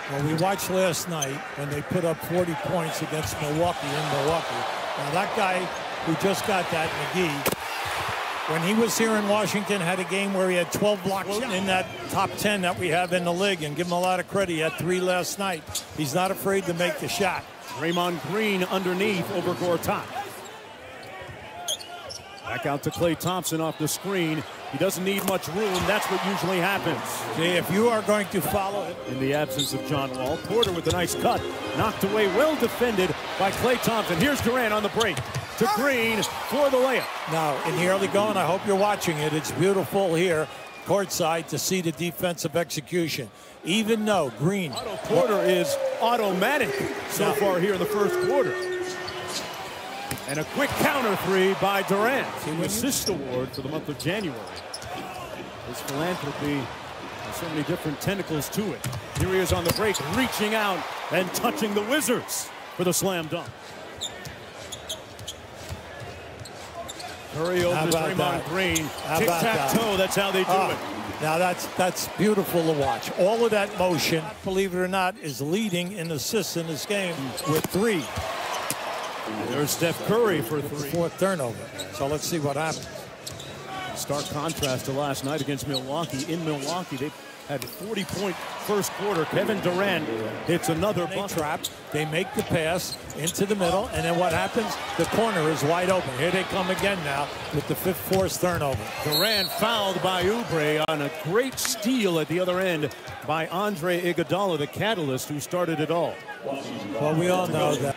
Well, we watched last night when they put up 40 points against Milwaukee in Milwaukee. Now, that guy who just got that, McGee, when he was here in Washington, had a game where he had 12 blocks in that top 10 that we have in the league, and give him a lot of credit. He had 3 last night. He's not afraid to make the shot. Draymond Green underneath over Gortat. Back out to Klay Thompson off the screen. He doesn't need much room. That's what usually happens. See, if you are going to follow it. In the absence of John Wall, Porter with a nice cut. Knocked away, well defended by Klay Thompson. Here's Durant on the break to Green for the layup. Now, in the early going, I hope you're watching it. It's beautiful here, courtside, to see the defensive execution. Even though Green. Porter is automatic so far here in the first quarter. And a quick counter three by Durant. The assist award for the month of January. His philanthropy has so many different tentacles to it. Here he is on the break, reaching out and touching the Wizards for the slam dunk. Curry over to Draymond Green. Tic-tac-toe, that's how they do it. Now that's beautiful to watch. All of that motion, believe it or not, is leading in assists in this game with 3. There's Steph Curry for 3. 4th turnover. So let's see what happens. Stark contrast to last night against Milwaukee. In Milwaukee, they had a 40-point first quarter. Kevin Durant hits another trap. They make the pass into the middle, and then what happens? The corner is wide open. Here they come again now with the 5th forced turnover. Durant fouled by Oubre on a great steal at the other end by Andre Iguodala, the catalyst who started it all. Well, we all know that.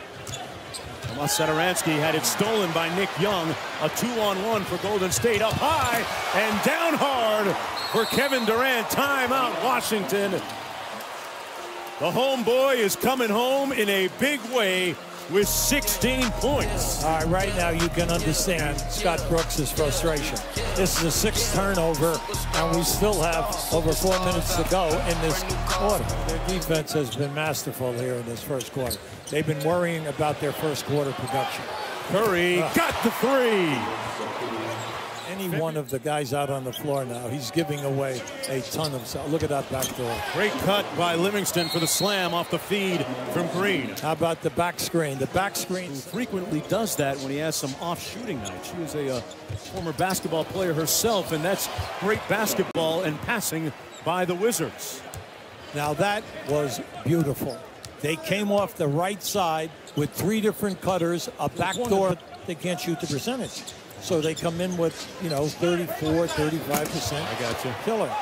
Satoransky had it stolen by Nick Young. A 2-on-1 for Golden State. Up high and down hard for Kevin Durant. Timeout, Washington. The homeboy is coming home in a big way with 16 points. All right, right now you can understand Scott Brooks' frustration. This is a 6th turnover, and we still have over 4 minutes to go in this quarter. Their defense has been masterful here in this first quarter. They've been worrying about their first quarter production. Curry got the 3. Any one of the guys out on the floor now, he's giving away a ton of stuff. Look at that back door. Great cut by Livingston for the slam off the feed from Green. How about the back screen? The back screen frequently does that when he has some off shooting nights. She was a former basketball player herself, and that's great basketball and passing by the Wizards. Now that was beautiful. They came off the right side with 3 different cutters, a back door. They can't shoot the percentage. So they come in with, 34, 35%. I got you. Killer.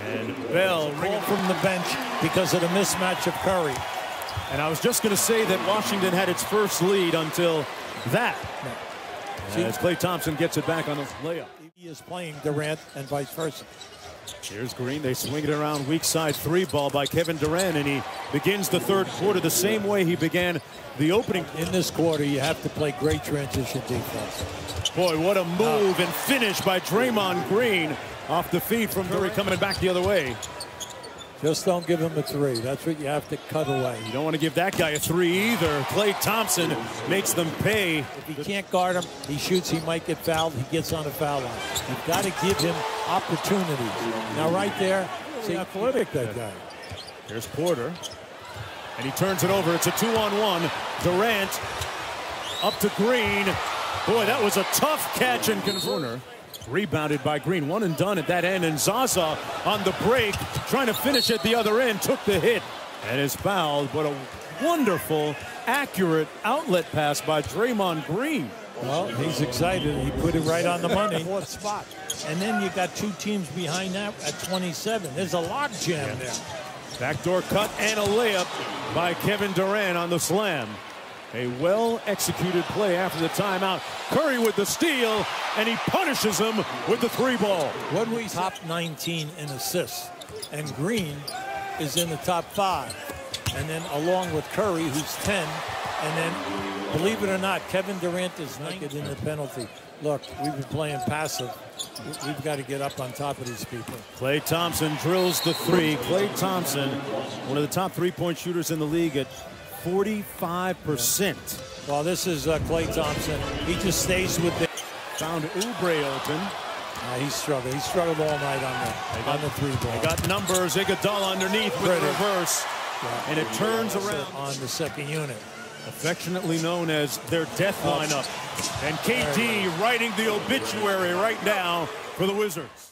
And Bell ringing from the bench because of the mismatch of Curry. And I was just going to say that Washington had its first lead until that. No. As Klay Thompson gets it back on the layup. He is playing Durant and vice versa. Here's Green. They swing it around weak side 3 ball by Kevin Durant, and he begins the third quarter the same way he began the opening. In this quarter, you have to play great transition defense. Boy, what a move and finish by Draymond Green off the feed from Curry coming back the other way. Just don't give him a 3. That's what you have to cut away. You don't want to give that guy a 3 either. Klay Thompson makes them pay. If he can't guard him, he shoots, he might get fouled, he gets on a foul line. You've got to give him opportunities. Now right there, see athletic that guy. Here's Porter. And he turns it over. It's a 2-on-1. Durant up to Green. Boy, that was a tough catch and corner. Rebounded by Green. 1 and done at that end. And Zaza on the break, trying to finish at the other end, took the hit and is fouled. But a wonderful, accurate outlet pass by Draymond Green. Well, he's excited. He put it right on the money. 4th spot. And then you got 2 teams behind that at 27. There's a log jam there. Backdoor cut and a layup by Kevin Durant on the slam. A well-executed play after the timeout. Curry with the steal, and he punishes him with the 3 ball. What we top 19 in assists, and Green is in the top 5. And then along with Curry, who's 10, and then, believe it or not, Kevin Durant is naked in the penalty. Look, we've been playing passive. We've got to get up on top of these people. Klay Thompson drills the 3. Klay Thompson, one of the top 3-point shooters in the league at 45%. Well, this is Klay Thompson. He just stays with the. Found Oubre open. He's struggled. He struggled all night on the 3 ball. They got numbers. Iguodala underneath with the reverse. and it turns around. On the second unit. Affectionately known as their death lineup. And KD writing the obituary right now for the Wizards.